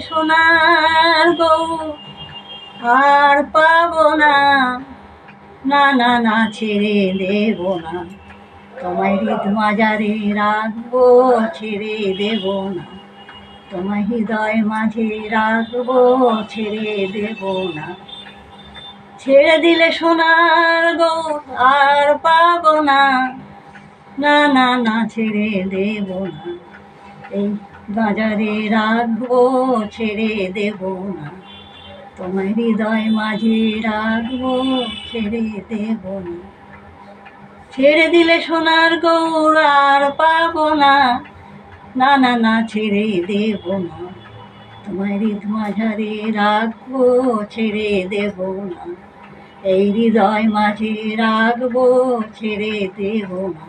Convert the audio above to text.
সোনার গৌর আর পাবো না, না না না ছেড়ে দেব না, তোমায় হৃদ মাঝারে রাখবো, ছেড়ে দেব না, তোমায় হৃদয় মাঝে রাখবো, ছেড়ে দেব না। ছেড়ে দিলে সোনার গৌর আর পাবো না, না না না ছেড়ে দেব না, এই বাজারে রাখবো, ছেড়ে দেব না, তোমায় হৃদয় মাঝে রাখবো, ছেড়ে দেব না। ছেড়ে দিলে সোনার গৌর আর পাবো না, না না না ছেড়ে দেব না, তোমায় হৃদ মাঝারে রাখবো, ছেড়ে দেব না, এই হৃদয় মাঝে রাখবো, ছেড়ে দেব না।